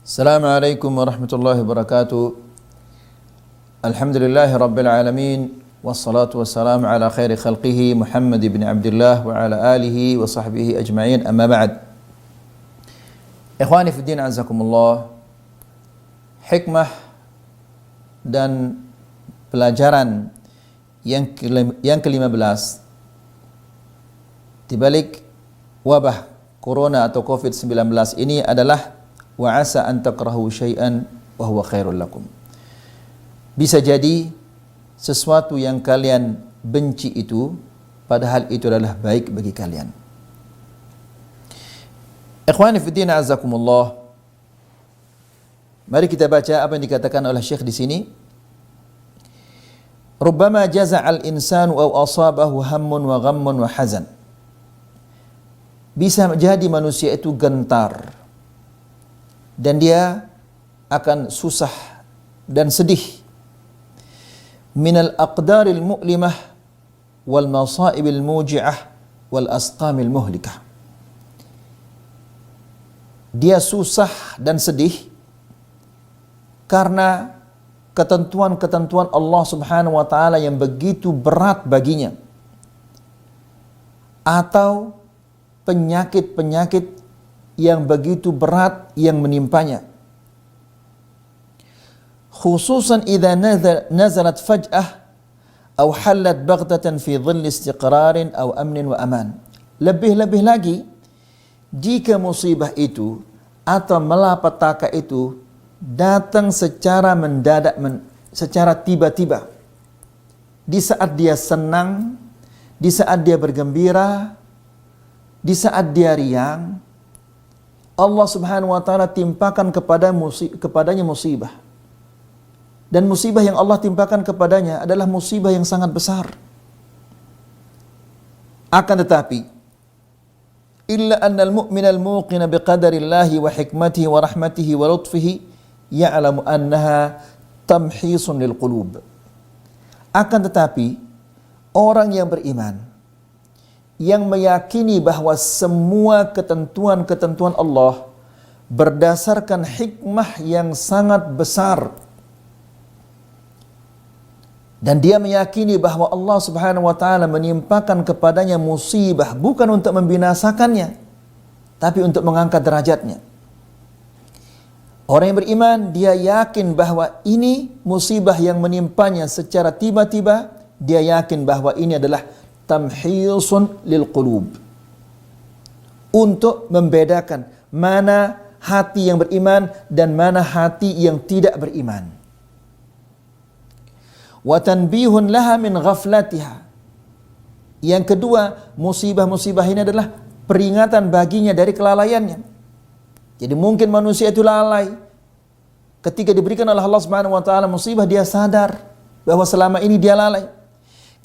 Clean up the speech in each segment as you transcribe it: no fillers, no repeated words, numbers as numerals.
Assalamualaikum warahmatullahi wabarakatuh. Alhamdulillahi rabbil alamin. Wassalatu wassalamu ala khairi khalqihi Muhammad ibn Abdullah wa ala alihi wa sahbihi ajma'in, amma ba'd. Ikhwani fi din, azakumullah. Hikmah dan pelajaran yang ke-15 di balik wabah corona atau COVID-19 ini adalah wa asa an takrahu syai'an wa huwa khairul lakum. Bisa jadi sesuatu yang kalian benci itu padahal itu adalah baik bagi kalian. Ikhwani fi din, azakumullah. Mari kita baca apa yang dikatakan oleh Syekh di sini. Rubbama jaza'al insanu aw asabahu hammun wa ghammun wa hazan. Bisa jadi manusia itu gentar dan dia akan susah dan sedih minal aqdaril mu'limah wal masaibil muji'ah wal asqamil muhlikah. Dia susah dan sedih karena ketentuan-ketentuan Allah Subhanahu wa taala yang begitu berat baginya, atau penyakit-penyakit yang begitu berat yang menimpanya. Khususan idza nazalat faj'ah aw halat baghtatan fi dhill istiqrarin aw amnin wa aman. Lebih-lebih lagi jika musibah itu atau malapetaka itu datang secara mendadak, secara tiba-tiba, di saat dia senang, di saat dia bergembira, di saat dia riang, Allah Subhanahu wa taala timpakan kepadanya musibah. Dan musibah yang Allah timpakan kepadanya adalah musibah yang sangat besar. Akan tetapi, illa annal mu'minal muqina biqadarillahi wa hikmatihi wa rahmatihi wa lutfihi ya'lamu annaha tamhisun lil qulub. Akan tetapi, orang yang beriman, yang meyakini bahwa semua ketentuan-ketentuan Allah berdasarkan hikmah yang sangat besar, dan dia meyakini bahwa Allah Subhanahu wa taala menimpakan kepadanya musibah bukan untuk membinasakannya, tapi untuk mengangkat derajatnya. Orang yang beriman, dia yakin bahwa ini musibah yang menimpanya secara tiba-tiba, dia yakin bahwa ini adalah tamhisun lil qulub, untuk membedakan mana hati yang beriman dan mana hati yang tidak beriman. Wa tanbihun laha min ghaflatiha. Yang kedua, musibah-musibah ini adalah peringatan baginya dari kelalaiannya. Jadi mungkin manusia itu lalai. Ketika diberikan oleh Allah Subhanahu wa taala musibah, dia sadar bahwa selama ini dia lalai.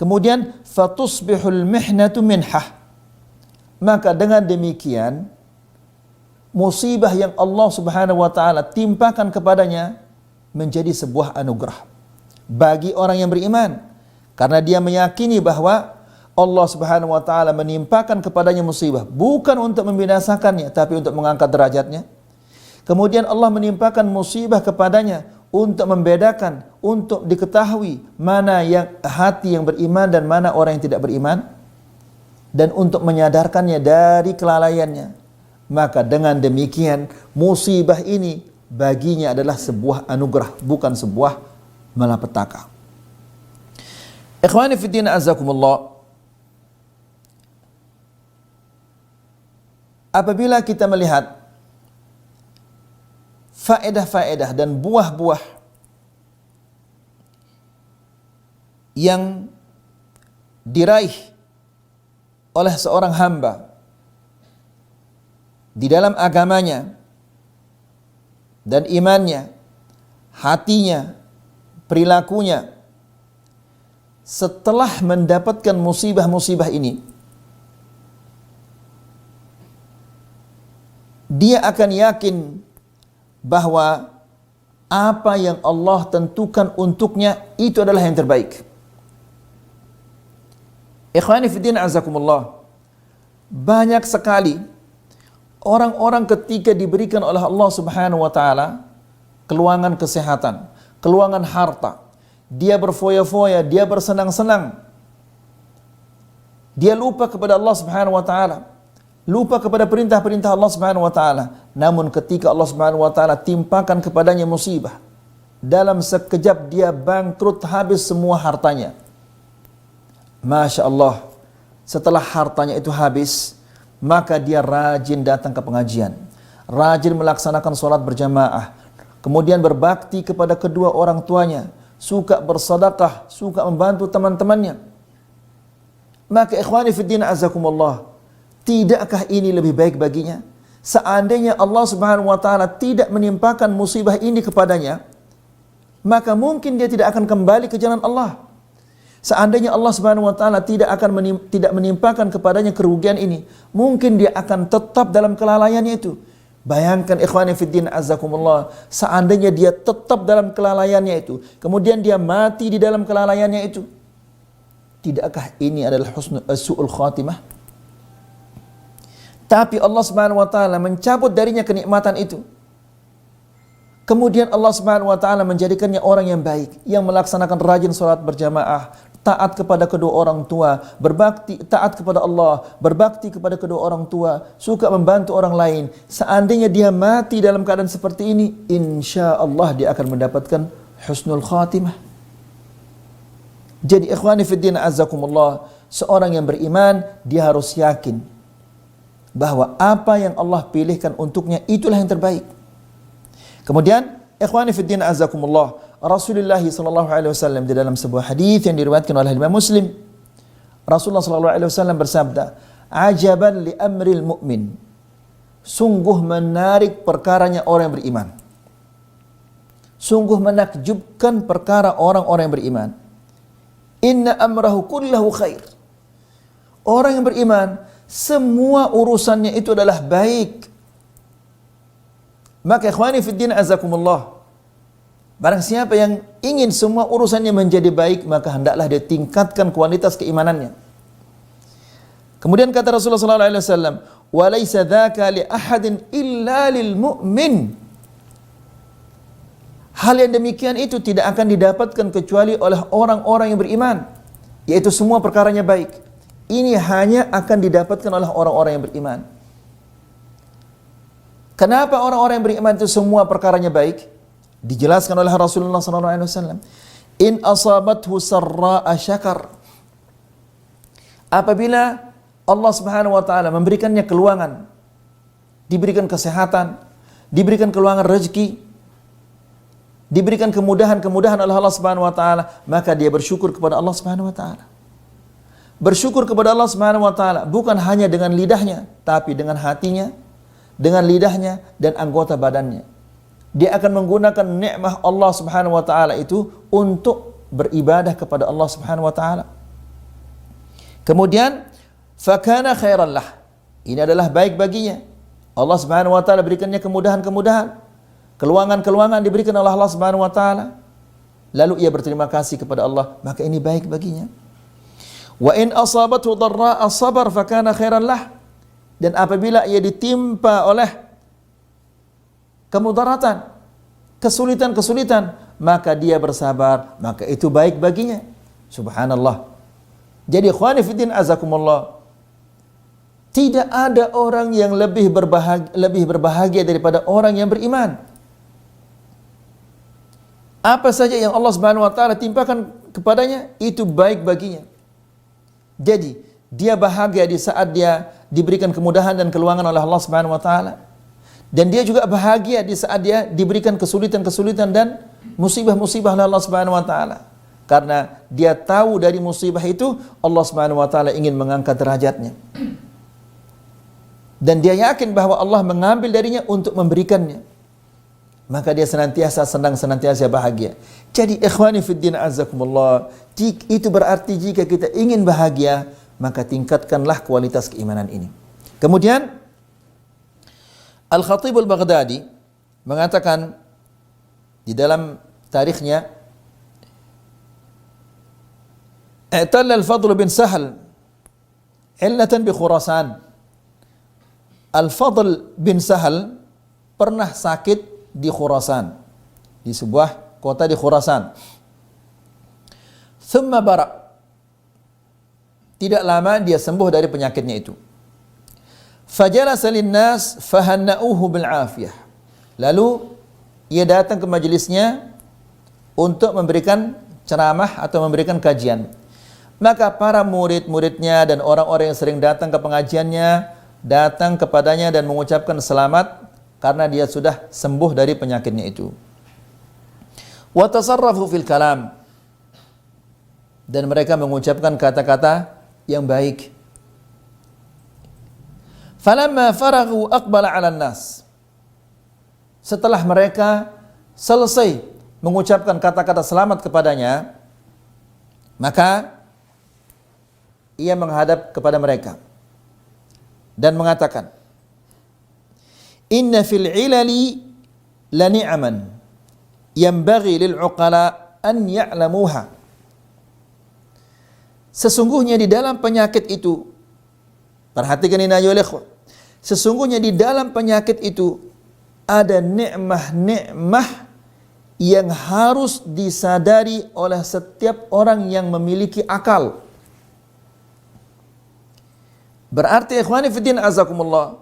Kemudian fatusbihul mihnatu minhah. Maka dengan demikian musibah yang Allah Subhanahu wa taala timpakan kepadanya menjadi sebuah anugerah bagi orang yang beriman, karena dia meyakini bahwa Allah Subhanahu wa taala menimpakan kepadanya musibah bukan untuk membinasakannya tapi untuk mengangkat derajatnya. Kemudian Allah menimpakan musibah kepadanya untuk membedakan, untuk diketahui mana yang hati yang beriman dan mana orang yang tidak beriman, dan untuk menyadarkannya dari kelalaiannya. Maka dengan demikian musibah ini baginya adalah sebuah anugerah, bukan sebuah malapetaka. Ikhwani fi din, azakumullah. Apabila kita melihat faedah-faedah dan buah-buah yang diraih oleh seorang hamba di dalam agamanya dan imannya, hatinya, perilakunya, setelah mendapatkan musibah-musibah ini, dia akan yakin bahwa apa yang Allah tentukan untuknya itu adalah yang terbaik. Ikhwani fiddin, azakumullah. Banyak sekali Orang-orang ketika diberikan oleh Allah Subhanahu wa taala keluangan kesehatan, keluangan harta, dia berfoya-foya, dia bersenang-senang. Dia lupa kepada Allah Subhanahu wa taala, lupa kepada perintah-perintah Allah Subhanahu wa taala. Namun ketika Allah Subhanahu wa taala timpakan kepadanya musibah, dalam sekejap dia bangkrut, habis semua hartanya. Masya Allah, setelah hartanya itu habis, maka dia rajin datang ke pengajian, rajin melaksanakan sholat berjamaah, kemudian berbakti kepada kedua orang tuanya, suka bersedekah, suka membantu teman-temannya. Maka ikhwani fiddin azakumullah, tidakkah ini lebih baik baginya? Seandainya Allah Subhanahu wa taala tidak menimpakan musibah ini kepadanya, maka mungkin dia tidak akan kembali ke jalan Allah. Seandainya Allah Subhanahu wa taala tidak menimpakan kepadanya kerugian ini, mungkin dia akan tetap dalam kelalaiannya itu. Bayangkan ikhwani fiddin azakumullah, seandainya dia tetap dalam kelalaiannya itu, kemudian dia mati di dalam kelalaiannya itu, tidakkah ini adalah su'ul khatimah? Tapi Allah Subhanahu wa taala mencabut darinya kenikmatan itu. Kemudian Allah Subhanahu wa taala menjadikannya orang yang baik, yang melaksanakan rajin salat berjamaah, taat kepada kedua orang tua, berbakti, taat kepada Allah, berbakti kepada kedua orang tua, suka membantu orang lain. Seandainya dia mati dalam keadaan seperti ini, insya Allah dia akan mendapatkan husnul khatimah. Jadi ikhwani fiddin azakumullah, seorang yang beriman dia harus yakin bahwa apa yang Allah pilihkan untuknya itulah yang terbaik. Kemudian ikhwani fiddin azakumullah, Rasulullah sallallahu alaihi wasallam di dalam sebuah hadis yang diriwayatkan oleh Imam Muslim, Rasulullah sallallahu alaihi wasallam bersabda, "Ajaban li amril mu'min." Sungguh menarik perkaranya orang yang beriman. Sungguh menakjubkan perkara orang-orang yang beriman. Inna amrahu kullahu khair. Orang yang beriman, semua urusannya itu adalah baik. Maka ikhwani fiddin azakumullah, barang siapa yang ingin semua urusannya menjadi baik, maka hendaklah dia tingkatkan kualitas keimanannya. Kemudian kata Rasulullah sallallahu alaihi wasallam, "Wa laisa dzaka li ahadin illa lil mu'min." Hal yang demikian itu tidak akan didapatkan kecuali oleh orang-orang yang beriman, yaitu semua perkaranya baik. Ini hanya akan didapatkan oleh orang-orang yang beriman. Kenapa orang-orang yang beriman itu semua perkaranya baik? Dijelaskan oleh Rasulullah SAW. In asabathu sarra'a syakar. Apabila Allah Subhanahu wa taala memberikannya keluangan, diberikan kesehatan, diberikan keluangan rezeki, diberikan kemudahan-kemudahan oleh Allah Subhanahu wa taala, maka dia bersyukur kepada Allah Subhanahu wa taala. Bersyukur kepada Allah Subhanahu wa taala bukan hanya dengan lidahnya, tapi dengan hatinya, dengan lidahnya dan anggota badannya. Dia akan menggunakan nikmat Allah Subhanahu wa taala itu untuk beribadah kepada Allah Subhanahu wa taala. Kemudian fakana khairan lah. Ini adalah baik baginya. Allah Subhanahu wa taala berikannya kemudahan-kemudahan, keluangan-keluangan diberikan oleh Allah Subhanahu wa taala. Lalu ia berterima kasih kepada Allah, maka ini baik baginya. Wa in asabathu dharra'a sabar fakana khairan lah. Dan apabila ia ditimpa oleh kemudaratan, kesulitan-kesulitan, maka dia bersabar, maka itu baik baginya. Subhanallah. Jadi ikhwani fiddin azakumullah, tidak ada orang yang lebih berbahagia daripada orang yang beriman. Apa saja yang Allah Subhanahu wa taala timpakan kepadanya itu baik baginya. Jadi dia bahagia di saat dia diberikan kemudahan dan keluangan oleh Allah Subhanahu wa taala. Dan dia juga bahagia di saat dia diberikan kesulitan-kesulitan dan musibah-musibah oleh Allah Subhanahu wa taala. Karena dia tahu dari musibah itu Allah Subhanahu wa taala ingin mengangkat derajatnya. Dan dia yakin bahwa Allah mengambil darinya untuk memberikannya. Maka dia senantiasa senang, senantiasa bahagia. Jadi ikhwani fiddin azakumullah, itu berarti jika kita ingin bahagia, maka tingkatkanlah kualitas keimanan ini. Kemudian Al-Khatib Al-Baghdadi mengatakan di dalam tarikhnya, "I'talla al-Fadl bin Sahal illatan bi Khurasan." Al-Fadl bin Sahal pernah sakit di Khurasan, di sebuah kota di Khurasan. Thumma bara. Tidak lama dia sembuh dari penyakitnya itu. Fajalasa linnas fahanna'uhu bil afiyah. Lalu ia datang ke majelisnya untuk memberikan ceramah atau memberikan kajian. Maka para murid-muridnya dan orang-orang yang sering datang ke pengajiannya datang kepadanya dan mengucapkan selamat karena dia sudah sembuh dari penyakitnya itu. Wa tasarrafu fil kalam, dan mereka mengucapkan kata-kata yang baik. Falamma faraghu aqbala 'ala nas. Setelah mereka selesai mengucapkan kata-kata selamat kepadanya, maka ia menghadap kepada mereka dan mengatakan, "Inna fil 'ilali la ni'aman yanbaghi lil 'uqala an ya'lamuha." Sesungguhnya di dalam penyakit itu, perhatikan ini ayo ikhwah, sesungguhnya di dalam penyakit itu ada nikmah-nikmah yang harus disadari oleh setiap orang yang memiliki akal. Berarti ikhwani fiddin azakumullah,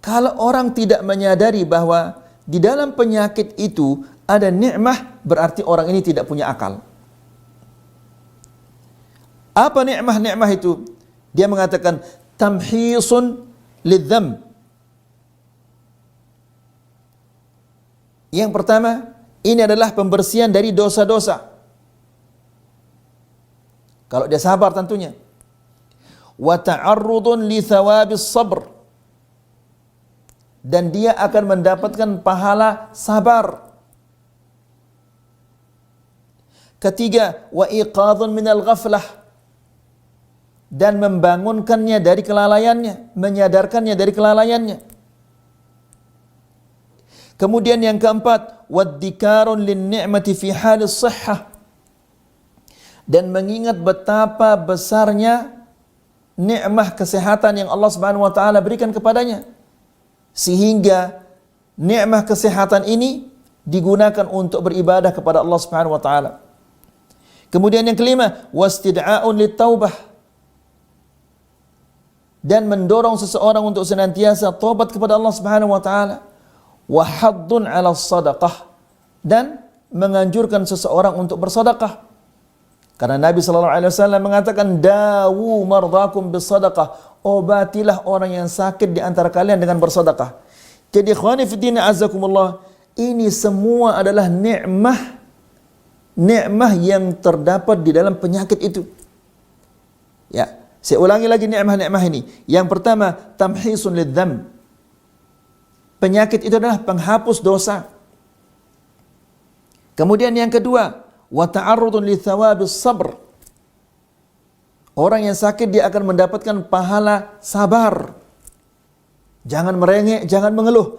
kalau orang tidak menyadari bahwa di dalam penyakit itu ada nikmah, berarti orang ini tidak punya akal. Apa nikmah-nikmah itu? Dia mengatakan tamhisun lidzam. Yang pertama, ini adalah pembersihan dari dosa-dosa. Kalau dia sabar tentunya. Wa ta'arrudun li thawabis sabr, dan dia akan mendapatkan pahala sabar. Ketiga, wa iqadun minal ghaflah, dan membangunkannya dari kelalaiannya, menyadarkannya dari kelalaiannya. Kemudian yang keempat, waddikarun lin ni'mati fi halis sihhah, dan mengingat betapa besarnya nikmah kesehatan yang Allah Subhanahu wa taala berikan kepadanya, sehingga nikmah kesehatan ini digunakan untuk beribadah kepada Allah Subhanahu wa taala. Kemudian yang kelima, wastid'a'un litaubah, dan mendorong seseorang untuk senantiasa tobat kepada Allah Subhanahu wa taala. Wa haddun 'ala shadaqah, dan menganjurkan seseorang untuk bersedekah. Karena Nabi sallallahu alaihi wasallam mengatakan, dawu mardakum bisadaqah, obatilah orang yang sakit di antara kalian dengan bersedekah. Jadi ikhwani fiddin azakumullah, ini semua adalah nikmah yang terdapat di dalam penyakit itu. Ya, saya ulangi lagi nikmah ini. Yang pertama, tamhisun lidzam. Penyakit itu adalah penghapus dosa. Kemudian yang kedua, wa ta'arrudun li thawabis sabr. Orang yang sakit dia akan mendapatkan pahala sabar. Jangan merengek, jangan mengeluh.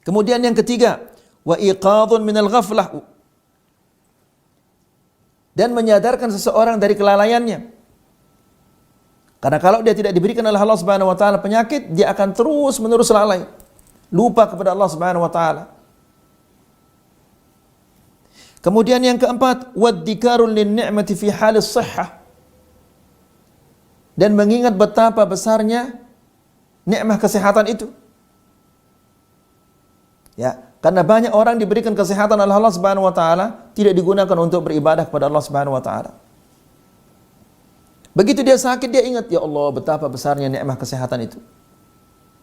Kemudian yang ketiga, wa iqadun minal ghaflah, dan menyadarkan seseorang dari kelalaiannya. Karena kalau dia tidak diberikan oleh Allah Subhanahu wa taala penyakit, dia akan terus-menerus lalai, lupa kepada Allah Subhanahu wa taala. Kemudian yang keempat, waddikarun lin ni'mati fi halis sihhah, dan mengingat betapa besarnya nikmah kesehatan itu. Ya, karena banyak orang diberikan kesehatan oleh Allah Subhanahu wa taala, tidak digunakan untuk beribadah kepada Allah Subhanahu wa taala. Begitu dia sakit, dia ingat, ya Allah, betapa besarnya nikmah kesehatan itu.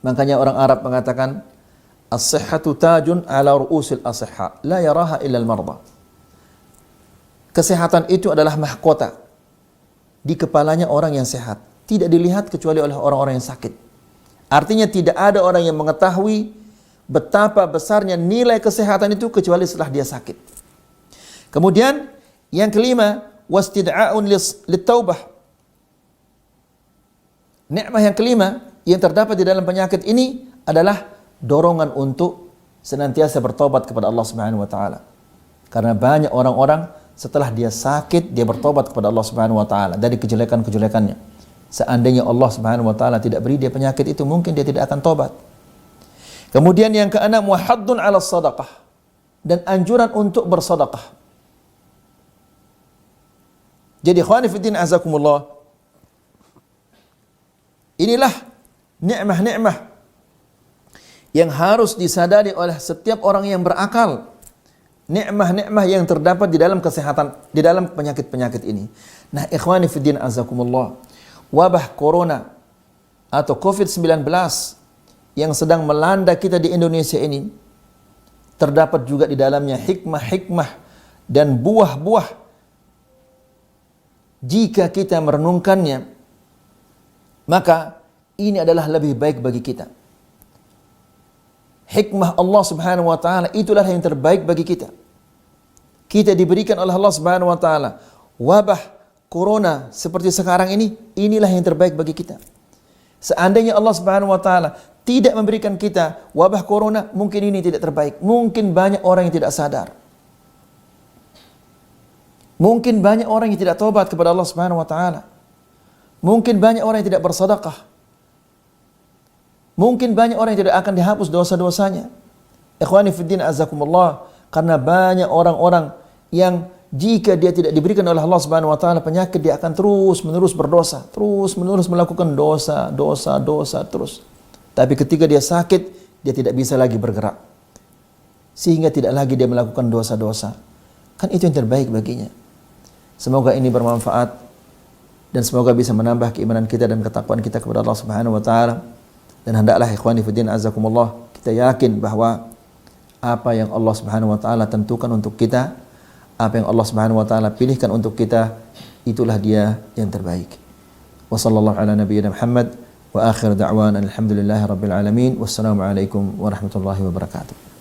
Makanya orang Arab mengatakan, as-sihhatu tajun ala ru'usil asihha, la yaraha illa al-marda. Kesehatan itu adalah mahkota di kepalanya orang yang sehat, tidak dilihat kecuali oleh orang-orang yang sakit. Artinya tidak ada orang yang mengetahui betapa besarnya nilai kesehatan itu kecuali setelah dia sakit. Kemudian yang kelima, wastid'a'un lit-taubah. Nikmah yang kelima yang terdapat di dalam penyakit ini adalah dorongan untuk senantiasa bertobat kepada Allah Subhanahu wa taala. Karena banyak orang-orang setelah dia sakit dia bertobat kepada Allah Subhanahu wa taala dari kejelekan-kejelekannya. Seandainya Allah Subhanahu wa taala tidak beri dia penyakit itu, mungkin dia tidak akan tobat. Kemudian yang keenam, wa haddun 'ala shadaqah, dan anjuran untuk bersedekah. Jadi ikhwani fiddin azakumullah, inilah nikmah-nikmah yang harus disadari oleh setiap orang yang berakal. Nikmah-nikmah yang terdapat di dalam kesehatan, di dalam penyakit-penyakit ini. Nah, ikhwani fiddin azakumullah, wabah corona atau COVID-19 yang sedang melanda kita di Indonesia ini, terdapat juga di dalamnya hikmah-hikmah dan buah-buah jika kita merenungkannya, maka ini adalah lebih baik bagi kita. Hikmah Allah Subhanahu wa taala itulah yang terbaik bagi kita. Kita diberikan oleh Allah Subhanahu wa taala wabah corona seperti sekarang ini, inilah yang terbaik bagi kita. Seandainya Allah Subhanahu wa taala tidak memberikan kita wabah corona, mungkin ini tidak terbaik. Mungkin banyak orang yang tidak sadar. Mungkin banyak orang yang tidak taubat kepada Allah Subhanahu wa taala. Mungkin banyak orang yang tidak bersedekah. Mungkin banyak orang yang tidak akan dihapus dosa-dosanya. Ikhwani fiddin azakumullah, karena banyak orang-orang yang jika dia tidak diberikan oleh Allah Subhanahu wa taala penyakit, dia akan terus-menerus berdosa, terus-menerus melakukan dosa terus. Tapi ketika dia sakit, dia tidak bisa lagi bergerak. Sehingga tidak lagi dia melakukan dosa-dosa. Kan itu yang terbaik baginya. Semoga ini bermanfaat dan semoga bisa menambah keimanan kita dan ketakwaan kita kepada Allah Subhanahu wa taala. Dan hendaklah ikhwani fiddin azakumullah, kita yakin bahwa apa yang Allah Subhanahu wa taala tentukan untuk kita, apa yang Allah Subhanahu wa taala pilihkan untuk kita, itulah dia yang terbaik. Wa sallallahu ala nabiyyina Muhammad wa akhir da'wana alhamdulillahi rabbil alamin. Wassalamu alaikum warahmatullahi wabarakatuh.